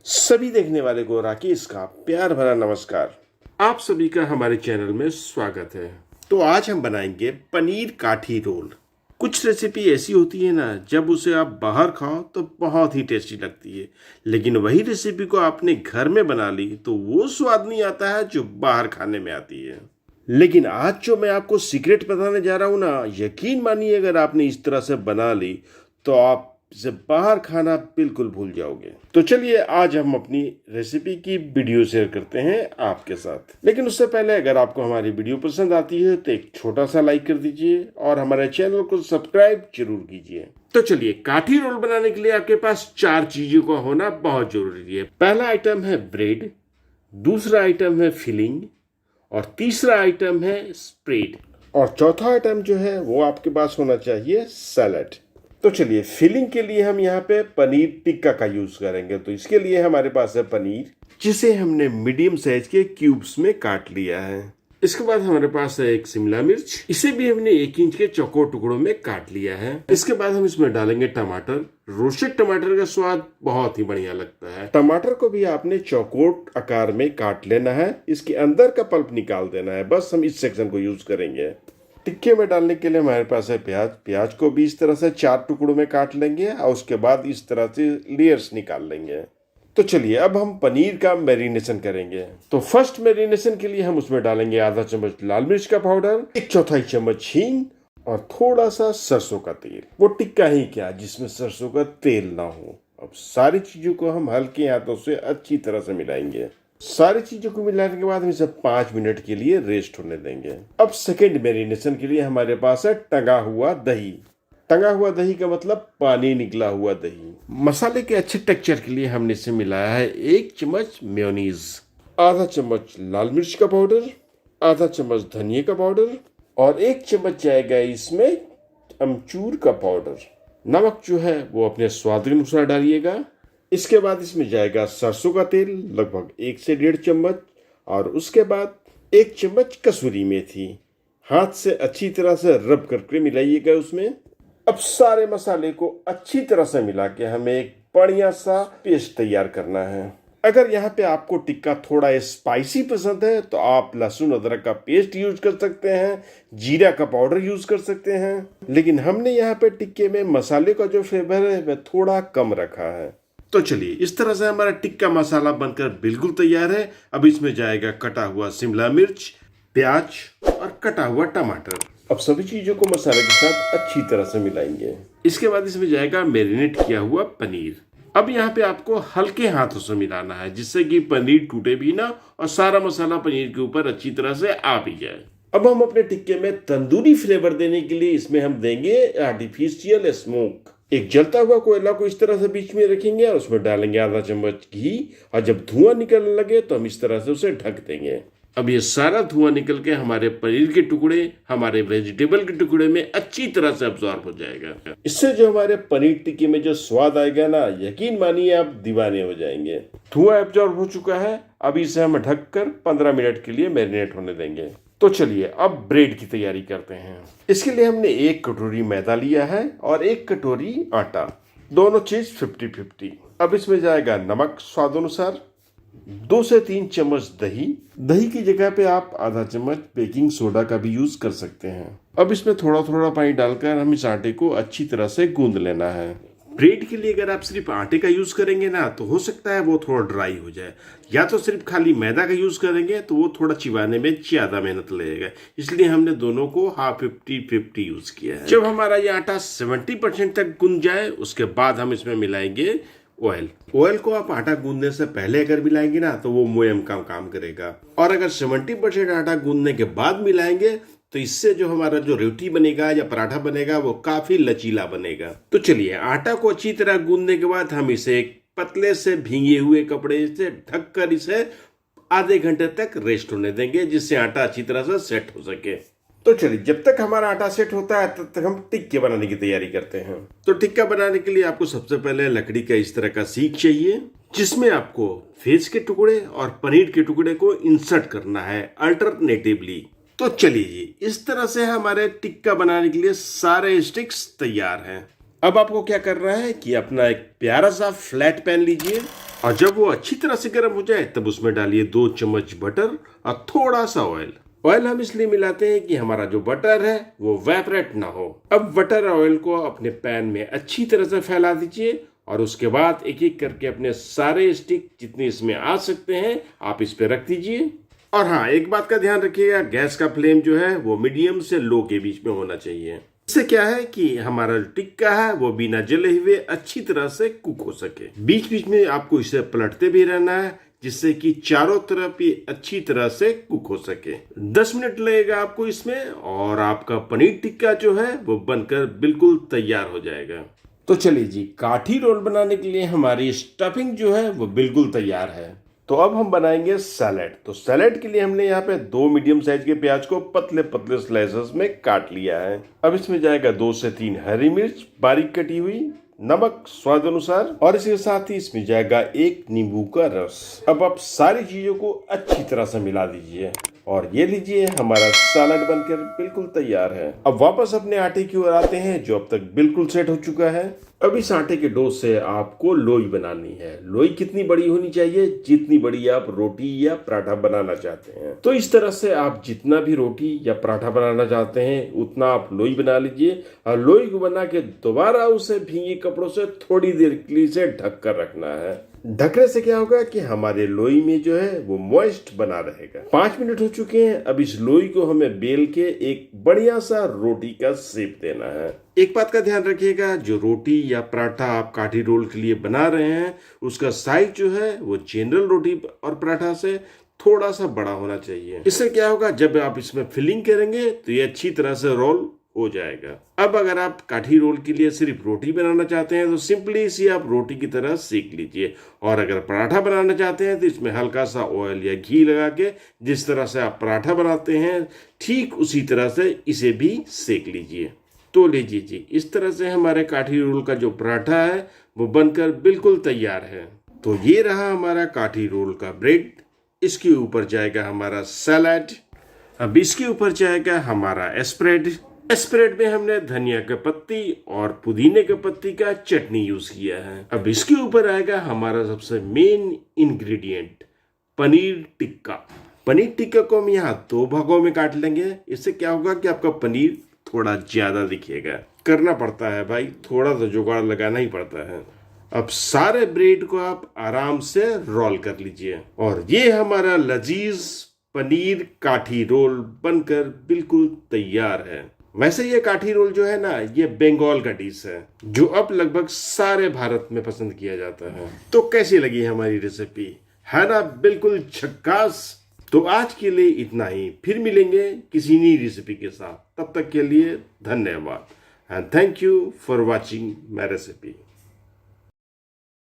सभी देखने वाले को राकेश का प्यार भरा नमस्कार। आप सभी का हमारे चैनल में स्वागत है। तो आज हम बनाएंगे पनीर काठी रोल। कुछ रेसिपी ऐसी होती है ना, जब उसे आप बाहर खाओ तो बहुत ही टेस्टी लगती है, लेकिन वही रेसिपी को आपने घर में बना ली तो वो स्वाद नहीं आता है जो बाहर खाने में आती है। लेकिन आज जो मैं आपको सीक्रेट बताने जा रहा हूँ ना, यकीन मानिए अगर आपने इस तरह से बना ली तो आप इसे बाहर खाना बिल्कुल भूल जाओगे। तो चलिए आज हम अपनी रेसिपी की वीडियो शेयर करते हैं आपके साथ। लेकिन उससे पहले अगर आपको हमारी वीडियो पसंद आती है तो एक छोटा सा लाइक कर दीजिए और हमारे चैनल को सब्सक्राइब जरूर कीजिए। तो चलिए, काठी रोल बनाने के लिए आपके पास 4 चीजों का होना बहुत जरूरी है। पहला आइटम है ब्रेड, दूसरा आइटम है फिलिंग, और तीसरा आइटम है स्प्रेड, और चौथा आइटम जो है वो आपके पास होना चाहिए सैलड। तो चलिए, फिलिंग के लिए हम यहाँ पे पनीर टिक्का का यूज करेंगे। तो इसके लिए हमारे पास है पनीर, जिसे हमने मीडियम साइज के क्यूब्स में काट लिया है। इसके बाद हमारे पास है एक शिमला मिर्च, इसे भी हमने 1 इंच के चौकोर टुकड़ों में काट लिया है। इसके बाद हम इसमें डालेंगे टमाटर। रोस्टेड टमाटर का स्वाद बहुत ही बढ़िया लगता है। टमाटर को भी आपने चौकोर आकार में काट लेना है, इसके अंदर का पल्प निकाल देना है। बस हम इस सेक्शन को यूज करेंगे। टिक्के में डालने के लिए हमारे पास है प्याज। प्याज को भी इस तरह से 4 टुकड़ों में काट लेंगे और उसके बाद इस तरह से लेयर्स निकाल लेंगे। तो चलिए, अब हम पनीर का मैरिनेशन करेंगे। तो फर्स्ट मैरिनेशन के लिए हम उसमें डालेंगे आधा चम्मच लाल मिर्च का पाउडर, 1/4 चम्मच हींग और थोड़ा सा सरसों का तेल। वो टिक्का ही क्या जिसमें सरसों का तेल ना हो। अब सारी चीजों को हम हल्के हाथों से अच्छी तरह से मिलाएंगे। सारी चीजों को मिलाने के बाद हम इसे 5 मिनट के लिए रेस्ट होने देंगे। अब सेकेंड मैरिनेशन के लिए हमारे पास है टंगा हुआ दही। टंगा हुआ दही का मतलब पानी निकला हुआ दही। मसाले के अच्छे टेक्सचर के लिए हमने इसे मिलाया है 1 चम्मच मेयोनीज, आधा चम्मच लाल मिर्च का पाउडर, आधा चम्मच धनिया का पाउडर और 1 चम्मच जाएगा इसमें अमचूर का पाउडर। नमक जो है वो अपने स्वाद के अनुसार डालिएगा। इसके बाद इसमें जाएगा सरसों का तेल, लगभग 1 से 1.5 चम्मच, और उसके बाद 1 चम्मच कसूरी मेथी। हाथ से अच्छी तरह से रब करके मिलाइएगा उसमें। अब सारे मसाले को अच्छी तरह से मिला के हमें एक बढ़िया सा पेस्ट तैयार करना है। अगर यहाँ पे आपको टिक्का थोड़ा स्पाइसी पसंद है तो आप लहसुन अदरक का पेस्ट यूज कर सकते हैं, जीरा का पाउडर यूज कर सकते हैं, लेकिन हमने यहाँ पे टिक्के में मसाले का जो फ्लेवर है वह थोड़ा कम रखा है। तो चलिए, इस तरह से हमारा टिक्का मसाला बनकर बिल्कुल तैयार है। अब इसमें जाएगा कटा हुआ शिमला मिर्च, प्याज और कटा हुआ टमाटर। अब सभी चीजों को मसाले के साथ अच्छी तरह से मिलाएंगे। इसके बाद इसमें जाएगा मैरिनेट किया हुआ पनीर। अब यहाँ पे आपको हल्के हाथों से मिलाना है, जिससे कि पनीर टूटे भी ना और सारा मसाला पनीर के ऊपर अच्छी तरह से आ भी जाए। अब हम अपने टिक्के में तंदूरी फ्लेवर देने के लिए इसमें हम देंगे आर्टिफिशियल स्मोक। एक जलता हुआ कोयला को इस तरह से बीच में रखेंगे और उसमें डालेंगे आधा चम्मच घी, और जब धुआं निकलने लगे तो हम इस तरह से उसे ढक देंगे। अब ये सारा धुआं निकल के हमारे पनीर के टुकड़े, हमारे वेजिटेबल के टुकड़े में अच्छी तरह से अब्सॉर्ब हो जाएगा। इससे जो हमारे पनीर टिक्के में जो स्वाद आएगा ना, यकीन मानिए आप दीवाने हो जाएंगे। धुआं अब्सॉर्ब हो चुका है। अब इसे हम ढककर 15 मिनट के लिए मैरिनेट होने देंगे। तो चलिए, अब ब्रेड की तैयारी करते हैं। इसके लिए हमने 1 कटोरी मैदा लिया है और 1 कटोरी आटा, दोनों चीज 50-50। अब इसमें जाएगा नमक स्वाद अनुसार, 2 से 3 चम्मच दही। दही की जगह पे आप आधा चम्मच बेकिंग सोडा का भी यूज कर सकते हैं। अब इसमें थोड़ा थोड़ा पानी डालकर हम इस आटे को अच्छी तरह से गूंद लेना है। ब्रेड के लिए अगर आप सिर्फ आटे का यूज करेंगे ना तो हो सकता है वो थोड़ा ड्राई हो जाए, या तो सिर्फ खाली मैदा का यूज करेंगे तो वो थोड़ा चिबाने में ज्यादा मेहनत लगेगा। इसलिए हमने दोनों को 50-50 यूज किया है। जब हमारा ये आटा 70% तक गूंद जाए उसके बाद हम इसमें मिलाएंगे ऑयल। ऑयल को आप आटा गूंदने से पहले अगर मिलाएंगे ना तो वो मोयम का काम करेगा, और अगर 70% आटा गूंदने के बाद मिलाएंगे तो इससे जो हमारा जो रोटी बनेगा या पराठा बनेगा वो काफी लचीला बनेगा। तो चलिए, आटा को अच्छी तरह गूंदने के बाद हम इसे एक पतले से भींगे हुए कपड़े से ढककर इसे आधे घंटे तक रेस्ट होने देंगे, जिससे आटा अच्छी तरह से सेट हो सके। तो चलिए, जब तक हमारा आटा सेट होता है तब तक हम टिक्के बनाने की तैयारी करते हैं। तो टिक्का बनाने के लिए आपको सबसे पहले लकड़ी का इस तरह का सीख चाहिए, जिसमें आपको वेज के टुकड़े और पनीर के टुकड़े को इंसर्ट करना है अल्टरनेटिवली। तो चलिए जी, इस तरह से हमारे टिक्का बनाने के लिए सारे स्टिक्स तैयार हैं। अब आपको क्या करना है कि अपना एक प्यारा सा फ्लैट पैन लीजिए और जब वो अच्छी तरह से गर्म हो जाए तब उसमें डालिए 2 चम्मच बटर और थोड़ा सा ऑयल। ऑयल हम इसलिए मिलाते हैं कि हमारा जो बटर है वो वेपरेट ना हो। अब बटर और ऑयल को अपने पैन में अच्छी तरह से फैला दीजिए और उसके बाद एक एक करके अपने सारे स्टिक जितने इसमें आ सकते हैं आप इस पे रख दीजिए। और हाँ, एक बात का ध्यान रखिएगा, गैस का फ्लेम जो है वो मीडियम से लो के बीच में होना चाहिए। इससे क्या है कि हमारा जो टिक्का है वो बिना जले हुए अच्छी तरह से कुक हो सके। बीच बीच में आपको इसे पलटते भी रहना है जिससे कि चारों तरफ ये अच्छी तरह से कुक हो सके। 10 मिनट लगेगा आपको इसमें और आपका पनीर टिक्का जो है वो बनकर बिल्कुल तैयार हो जाएगा। तो चलिए जी, काठी रोल बनाने के लिए हमारी स्टफिंग जो है वो बिल्कुल तैयार है। तो अब हम बनाएंगे सैलेड। तो सैलेड के लिए हमने यहाँ पे 2 मीडियम साइज के प्याज को पतले पतले स्लाइसेस में काट लिया है। अब इसमें जाएगा 2 से 3 हरी मिर्च बारीक कटी हुई, नमक स्वाद अनुसार और इसके साथ ही इसमें जाएगा 1 नींबू का रस। अब आप सारी चीजों को अच्छी तरह से मिला दीजिए और ये लीजिए, हमारा सैलेड बनकर बिल्कुल तैयार है। अब वापस अपने आटे की ओर आते हैं जो अब तक बिल्कुल सेट हो चुका है। अब इस आटे के डो से आपको लोई बनानी है। लोई कितनी बड़ी होनी चाहिए? जितनी बड़ी आप रोटी या पराठा बनाना चाहते हैं। तो इस तरह से आप जितना भी रोटी या पराठा बनाना चाहते हैं उतना आप लोई बना लीजिए और लोई को बना के दोबारा उसे भीगे कपड़ों से थोड़ी देर के लिए से ढक कर रखना है। ढकने से क्या होगा कि हमारे लोई में जो है वो मॉइस्ट बना रहेगा। 5 मिनट हो चुके हैं। अब इस लोई को हमें बेल के एक बढ़िया सा रोटी का शेप देना है। एक बात का ध्यान रखिएगा, जो रोटी या पराठा आप काठी रोल के लिए बना रहे हैं उसका साइज जो है वो जनरल रोटी और पराठा से थोड़ा सा बड़ा होना चाहिए। इससे क्या होगा, जब आप इसमें फिलिंग करेंगे तो ये अच्छी तरह से रोल हो जाएगा। अब अगर आप काठी रोल के लिए सिर्फ रोटी बनाना चाहते हैं तो सिंपली इसे आप रोटी की तरह सेक लीजिए और अगर पराठा बनाना चाहते हैं तो इसमें हल्का सा ऑयल या घी लगा के जिस तरह से आप पराठा बनाते हैं ठीक उसी तरह से इसे भी सेक लीजिए। तो लीजिए जी, इस तरह से हमारे काठी रोल का जो पराठा है वो बनकर बिल्कुल तैयार है। तो ये रहा हमारा काठी रोल का ब्रेड। इसके ऊपर जाएगा हमारा सैलेड। अब इसके ऊपर जाएगा हमारा स्प्रेड। स्प्रेड में हमने धनिया के पत्ती और पुदीने के पत्ती का चटनी यूज किया है। अब इसके ऊपर आएगा हमारा सबसे मेन इंग्रेडिएंट, पनीर टिक्का। पनीर टिक्का को हम यहाँ 2 भागों में काट लेंगे। इससे क्या होगा कि आपका पनीर थोड़ा ज्यादा दिखेगा। करना पड़ता है भाई, थोड़ा तो जुगाड़ लगाना ही पड़ता है। अब सारे ब्रेड को आप आराम से रोल कर लीजिए और ये हमारा लजीज पनीर काठी रोल बनकर बिल्कुल तैयार है। वैसे ये काठी रोल जो है ना, ये बंगाल का डिश है जो अब लगभग सारे भारत में पसंद किया जाता है। तो कैसी लगी हमारी रेसिपी? है ना बिल्कुल झक्कास। तो आज के लिए इतना ही, फिर मिलेंगे किसी नई रेसिपी के साथ। तब तक के लिए धन्यवाद and thank you for watching my recipe.